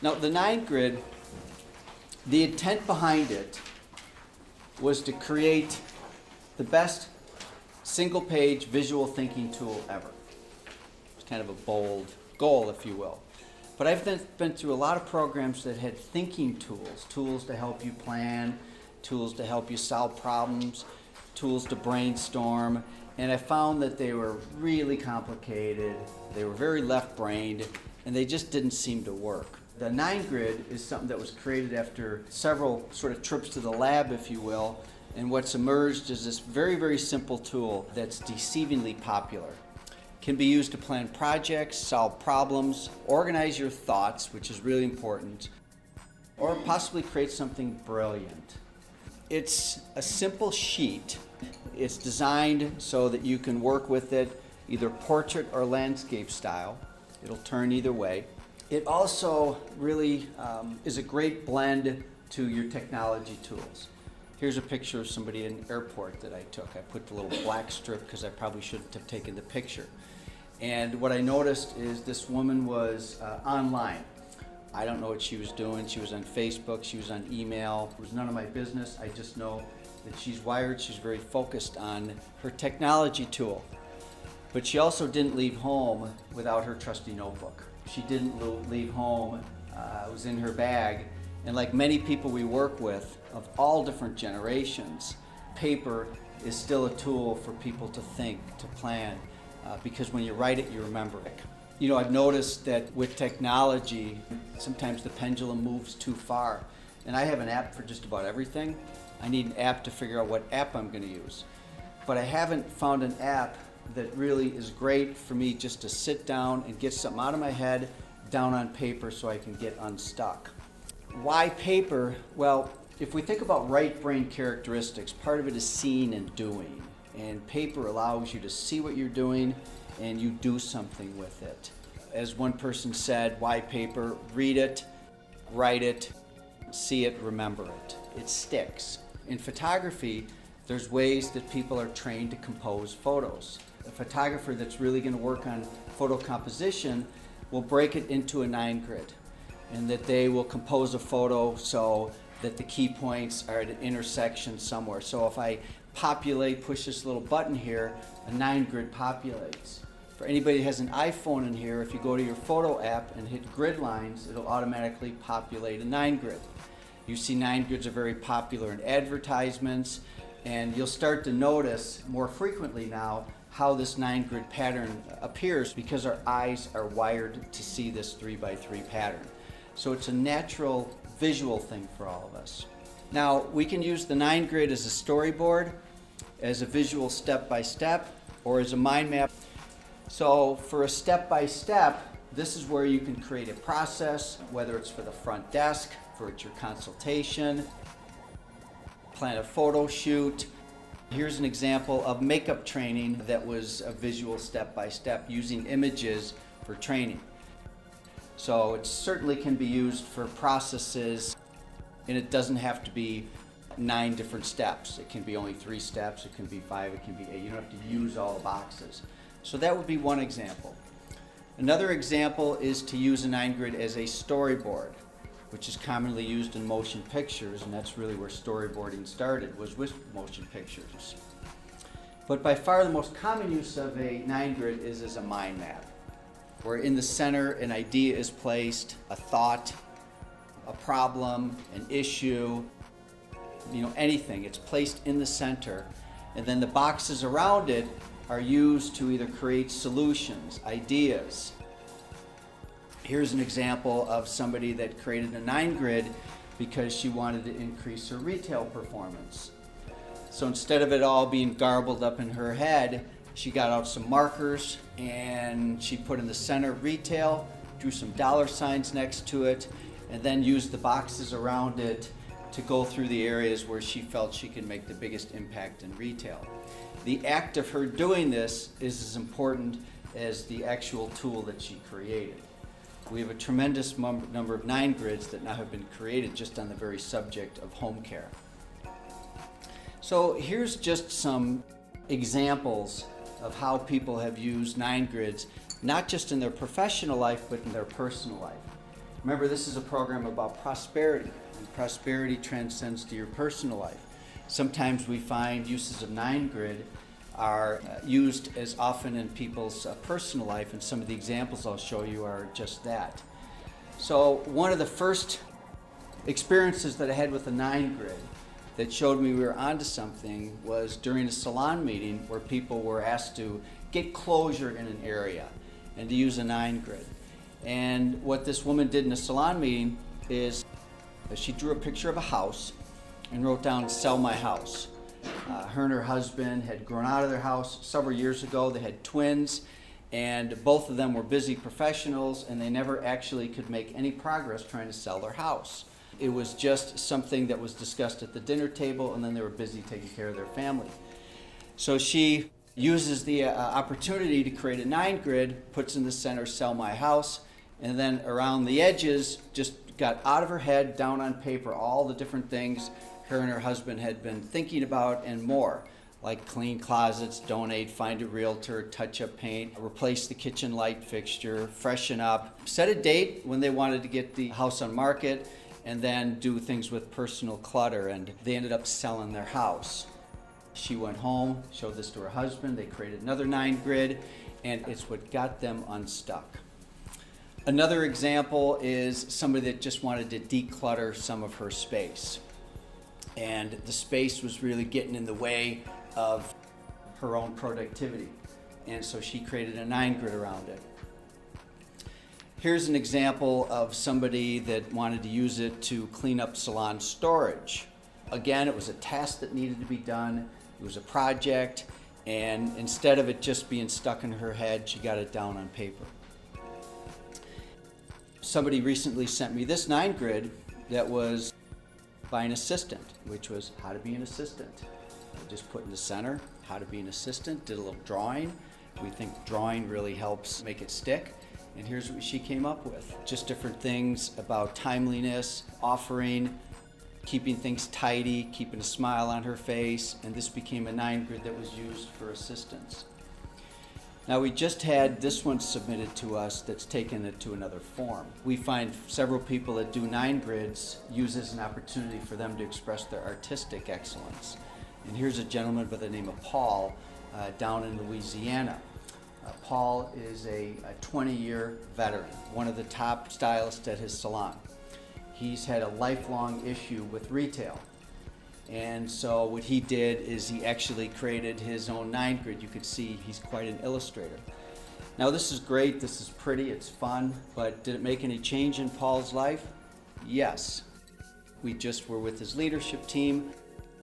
Now the 9 grid, the intent behind it was to create the best single page visual thinking tool ever. It's kind of a bold goal, if you will. But I've been through a lot of programs that had thinking tools, tools to help you plan, tools to help you solve problems, tools to brainstorm, and I found that they were really complicated, they were very left-brained, and they just didn't seem to work. The 9 grid is something that was created after several sort of trips to the lab, if you will, and what's emerged is this very, very simple tool that's deceivingly popular. Can be used to plan projects, solve problems, organize your thoughts, which is really important, or possibly create something brilliant. It's a simple sheet. It's designed so that you can work with it either portrait or landscape style. It'll turn either way. It also really is a great blend to your technology tools. Here's a picture of somebody in an airport that I took. I put the little black strip because I probably shouldn't have taken the picture. And what I noticed is this woman was online. I don't know what she was doing. She was on Facebook, she was on email. It was none of my business. I just know that she's wired, she's very focused on her technology tool. But she also didn't leave home without her trusty notebook. She didn't leave home, it was in her bag. And like many people we work with of all different generations, paper is still a tool for people to think, to plan, because when you write it, you remember it. You know, I've noticed that with technology, sometimes the pendulum moves too far. And I have an app for just about everything. I need an app to figure out what app I'm going to use. But I haven't found an app that really is great for me just to sit down and get something out of my head down on paper so I can get unstuck. Why paper? Well, if we think about right brain characteristics, part of it is seeing and doing. And paper allows you to see what you're doing and you do something with it. As one person said, why paper? Read it, write it, see it, remember it. It sticks. In photography, there's ways that people are trained to compose photos. A photographer that's really going to work on photo composition will break it into a 9 grid, and that they will compose a photo so that the key points are at an intersection somewhere. So if I push this little button here, a 9 grid populates. For anybody who has an iPhone in here, if you go to your photo app and hit grid lines, it'll automatically populate a 9 grid. You see 9 grids are very popular in advertisements, and you'll start to notice more frequently now how this 9 grid pattern appears because our eyes are wired to see this 3x3 pattern. So it's a natural visual thing for all of us. Now, we can use the 9 grid as a storyboard, as a visual step-by-step, or as a mind map. So for a step-by-step, this is where you can create a process, whether it's for the front desk, for your consultation, plan a photo shoot. Here's an example of makeup training that was a visual step-by-step using images for training. So it certainly can be used for processes, and it doesn't have to be 9 different steps. It can be only 3 steps, it can be 5, it can be 8. You don't have to use all the boxes. So that would be one example. Another example is to use a 9 grid as a storyboard, which is commonly used in motion pictures, and that's really where storyboarding started, was with motion pictures. But by far the most common use of a 9 grid is as a mind map, where in the center an idea is placed, a thought, a problem, an issue, anything. It's placed in the center, and then the boxes around it are used to either create solutions, ideas. Here's an example of somebody that created a 9 grid because she wanted to increase her retail performance. So instead of it all being garbled up in her head, she got out some markers and she put in the center retail, drew some dollar signs next to it, and then used the boxes around it to go through the areas where she felt she could make the biggest impact in retail. The act of her doing this is as important as the actual tool that she created. We have a tremendous number of 9 grids that now have been created just on the very subject of home care. So here's just some examples of how people have used 9 grids, not just in their professional life, but in their personal life. Remember, this is a program about prosperity, and prosperity transcends to your personal life. Sometimes we find uses of 9-grid are used as often in people's personal life, and some of the examples I'll show you are just that. So one of the first experiences that I had with the 9-grid that showed me we were onto something was during a salon meeting where people were asked to get closure in an area and to use a 9-grid. And what this woman did in a salon meeting is she drew a picture of a house and wrote down, "Sell my house." Her and her husband had grown out of their house several years ago. They had twins, and both of them were busy professionals, and they never actually could make any progress trying to sell their house. It was just something that was discussed at the dinner table, and then they were busy taking care of their family. So she uses the opportunity to create a 9-grid, puts in the center, "Sell my house," and then around the edges just got out of her head, down on paper, all the different things her and her husband had been thinking about and more, like clean closets, donate, find a realtor, touch up paint, replace the kitchen light fixture, freshen up, set a date when they wanted to get the house on market, and then do things with personal clutter, and they ended up selling their house. She went home, showed this to her husband, they created another 9-grid, and it's what got them unstuck. Another example is somebody that just wanted to declutter some of her space. And the space was really getting in the way of her own productivity. And so she created a 9-grid around it. Here's an example of somebody that wanted to use it to clean up salon storage. Again, it was a task that needed to be done. It was a project, and instead of it just being stuck in her head, she got it down on paper. Somebody recently sent me this 9-grid that was by an assistant, which was how to be an assistant. I just put in the center, how to be an assistant, did a little drawing. We think drawing really helps make it stick. And here's what she came up with. Just different things about timeliness, offering, keeping things tidy, keeping a smile on her face, and this became a 9-grid that was used for assistance. Now we just had this one submitted to us that's taken it to another form. We find several people that do 9-grids use as an opportunity for them to express their artistic excellence. And here's a gentleman by the name of Paul down in Louisiana. Paul is a 20-year veteran, one of the top stylists at his salon. He's had a lifelong issue with retail. And so what he did is he actually created his own 9-grid. You could see he's quite an illustrator. Now this is great, this is pretty, it's fun, but did it make any change in Paul's life? Yes. We just were with his leadership team.